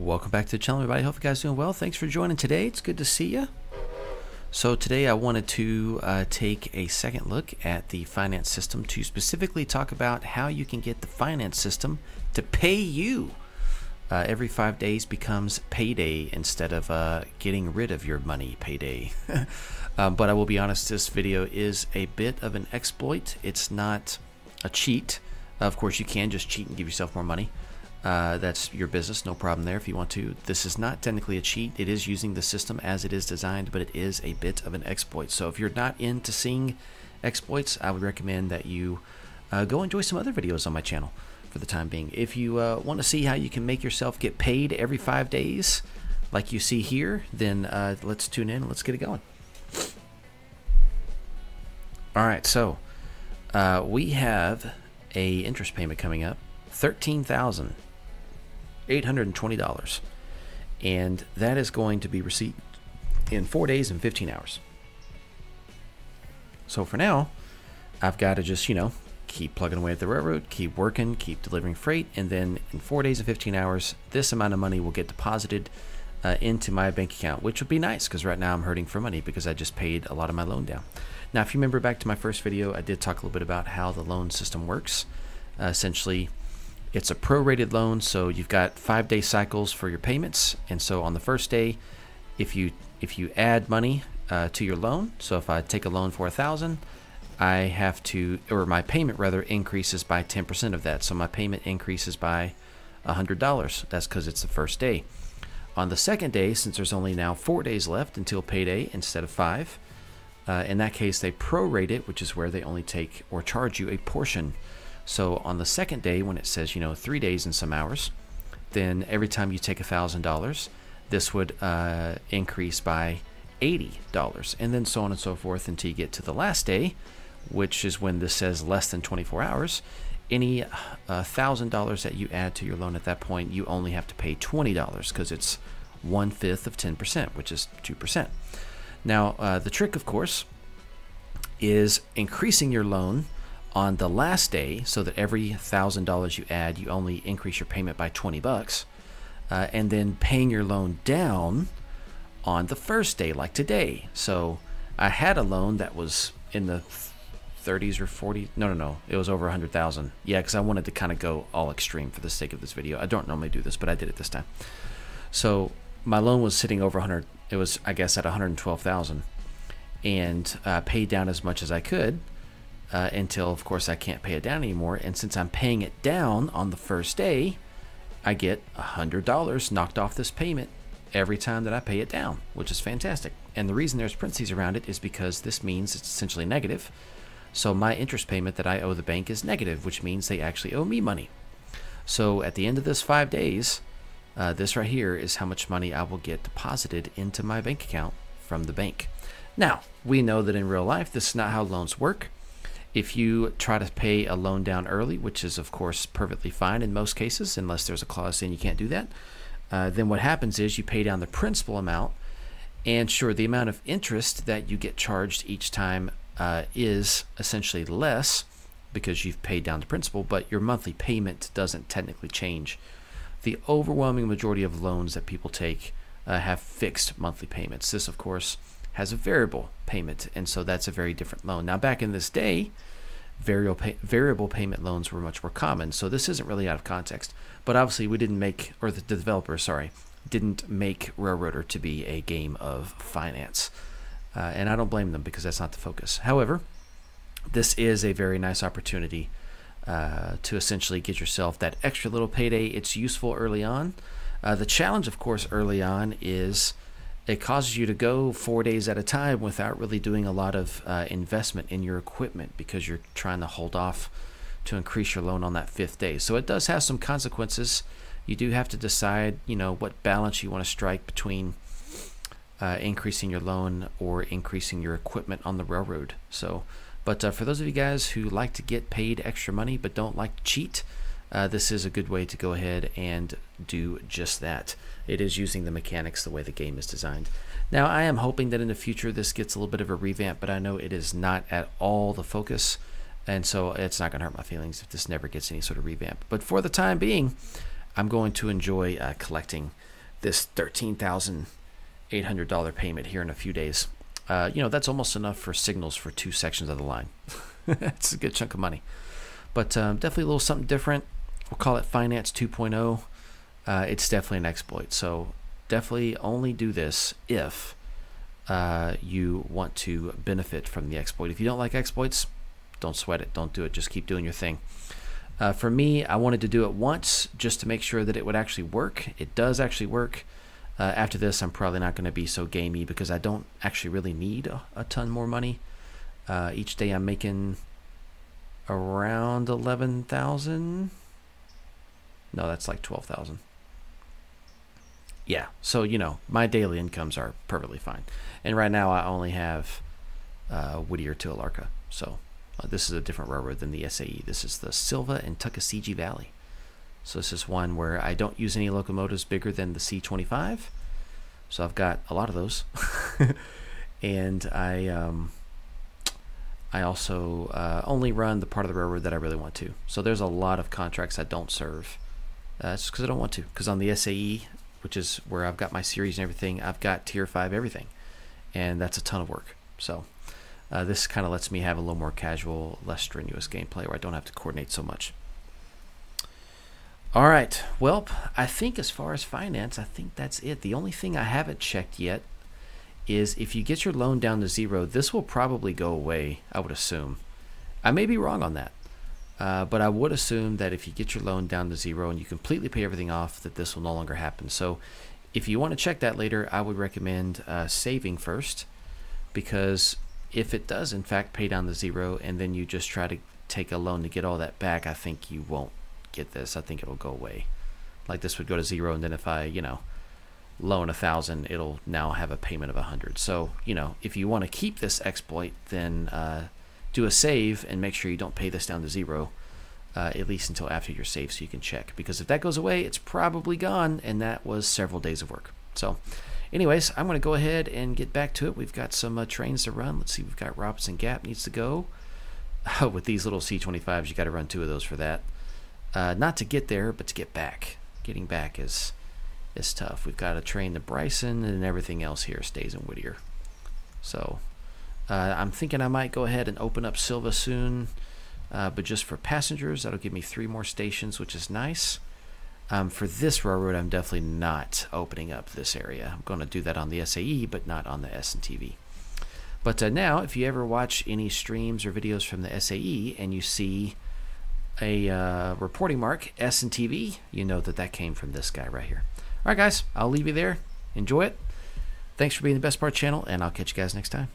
Welcome back to the channel, everybody. Hope you guys are doing well. Thanks for joining today. It's good to see you. So today I wanted to take a second look at the finance system to specifically talk about how you can get the finance system to pay you. Every 5 days becomes payday instead of getting rid of your money payday. But I will be honest, this video is a bit of an exploit. It's not a cheat. Of course, you can just cheat and give yourself more money. That's your business, no problem there if you want to. This is not technically a cheat. It is using the system as it is designed, but it is a bit of an exploit. So if you're not into seeing exploits, I would recommend that you go enjoy some other videos on my channel for the time being. If you want to see how you can make yourself get paid every 5 days like you see here, then let's tune in and let's get it going. Alright, so we have a interest payment coming up, $13,820, and that is going to be received in 4 days and 15 hours. So for now, I've got to just, keep plugging away at the railroad, keep working, keep delivering freight, and then in 4 days and 15 hours, this amount of money will get deposited into my bank account, which would be nice because right now I'm hurting for money because I just paid a lot of my loan down. Now, if you remember back to my first video, I did talk a little bit about how the loan system works. Essentially, it's a prorated loan, so you've got 5-day cycles for your payments, and so on the first day, if you add money to your loan, so if I take a loan for $1,000, I have to, or my payment rather, increases by 10% of that. So my payment increases by $100. That's because it's the first day. On the second day, since there's only now 4 days left until payday instead of 5, in that case they prorate it, which is where they only take or charge you a portion. So on the second day, when it says 3 days and some hours, then every time you take $1,000, this would increase by $80, and then so on and so forth until you get to the last day, which is when this says less than 24 hours. Any $1,000 that you add to your loan at that point, you only have to pay $20 because it's 1/5 of 10%, which is 2%. Now, the trick, of course, is increasing your loan on the last day so that every $1,000 you add, you only increase your payment by 20 bucks, and then paying your loan down on the first day, like today. So I had a loan that was in the 30s or 40s. No, it was over 100,000. Yeah, because I wanted to kind of go all extreme for the sake of this video. I don't normally do this, but I did it this time. So my loan was sitting over 100. It was, I guess, at 112,000, and paid down as much as I could until, of course, I can't pay it down anymore. And since I'm paying it down on the first day, I get $100 knocked off this payment every time that I pay it down, which is fantastic. And the reason there's parentheses around it is because this means it's essentially negative. So my interest payment that I owe the bank is negative, which means they actually owe me money. So at the end of this 5 days, this right here is how much money I will get deposited into my bank account from the bank. Now, we know that in real life, this is not how loans work. If you try to pay a loan down early, which is of course perfectly fine in most cases, unless there's a clause saying you can't do that, then what happens is you pay down the principal amount, and sure, the amount of interest that you get charged each time is essentially less because you've paid down the principal, but your monthly payment doesn't technically change. The overwhelming majority of loans that people take have fixed monthly payments. This, of course, has a variable payment, and so that's a very different loan. Now, back in this day, variable payment loans were much more common, so this isn't really out of context. But obviously, we didn't make, or the developer, sorry, didn't make Railroader to be a game of finance. And I don't blame them because that's not the focus. However, this is a very nice opportunity to essentially get yourself that extra little payday. It's useful early on. The challenge, of course, early on is it causes you to go 4 days at a time without really doing a lot of investment in your equipment because you're trying to hold off to increase your loan on that 5th day. So it does have some consequences. You do have to decide, what balance you want to strike between increasing your loan or increasing your equipment on the railroad. So, but for those of you guys who like to get paid extra money but don't like to cheat, this is a good way to go ahead and do just that. It is using the mechanics the way the game is designed. Now, I am hoping that in the future this gets a little bit of a revamp, but I know it is not at all the focus, and so it's not going to hurt my feelings if this never gets any sort of revamp. But for the time being, I'm going to enjoy collecting this $13,800 payment here in a few days. That's almost enough for signals for 2 sections of the line. That's a good chunk of money. But definitely a little something different. We'll call it Finance 2.0. It's definitely an exploit. So definitely only do this if you want to benefit from the exploit. If you don't like exploits, don't sweat it. Don't do it. Just keep doing your thing. For me, I wanted to do it once just to make sure that it would actually work. It does actually work. After this, I'm probably not going to be so gamey because I don't actually really need a ton more money. Each day I'm making around 11,000. No, that's like 12,000. Yeah, so my daily incomes are perfectly fine. And right now I only have Whittier to Appalachia. So this is a different railroad than the SAE. This is the Silva and Tuckasegee Valley. So this is one where I don't use any locomotives bigger than the C25. So I've got a lot of those. And I also only run the part of the railroad that I really want to. So there's a lot of contracts I don't serve. It's just because I don't want to. Because on the SAE, which is where I've got my series and everything, I've got Tier 5 everything. And that's a ton of work. So this kind of lets me have a little more casual, less strenuous gameplay where I don't have to coordinate so much. All right, well, I think as far as finance, I think that's it. The only thing I haven't checked yet is if you get your loan down to 0, this will probably go away, I would assume. I may be wrong on that, but I would assume that if you get your loan down to 0 and you completely pay everything off, that this will no longer happen. So if you want to check that later, I would recommend saving first, because if it does, in fact, pay down to 0 and then you just try to take a loan to get all that back, I think you won't get this. I think it'll go away. Like this would go to 0, and then if I loan 1,000, it'll now have a payment of 100. So if you want to keep this exploit, then do a save and make sure you don't pay this down to 0, at least until after your save, so you can check, because if that goes away, it's probably gone, and that was several days of work. So anyways, I'm going to go ahead and get back to it. We've got some trains to run. Let's see, we've got Robinson Gap needs to go. With these little C25s, you got to run 2 of those for that. Not to get there, but to get back. Getting back is tough. We've got a train to Bryson, and everything else here stays in Whittier. So I'm thinking I might go ahead and open up Silva soon, but just for passengers. That'll give me 3 more stations, which is nice. For this railroad, I'm definitely not opening up this area. I'm going to do that on the SAE, but not on the S&TV. But now, if you ever watch any streams or videos from the SAE and you see a reporting mark S&TV, you know that came from this guy right here. All right, guys, I'll leave you there. Enjoy it. Thanks for being the Best Part channel, and I'll catch you guys next time.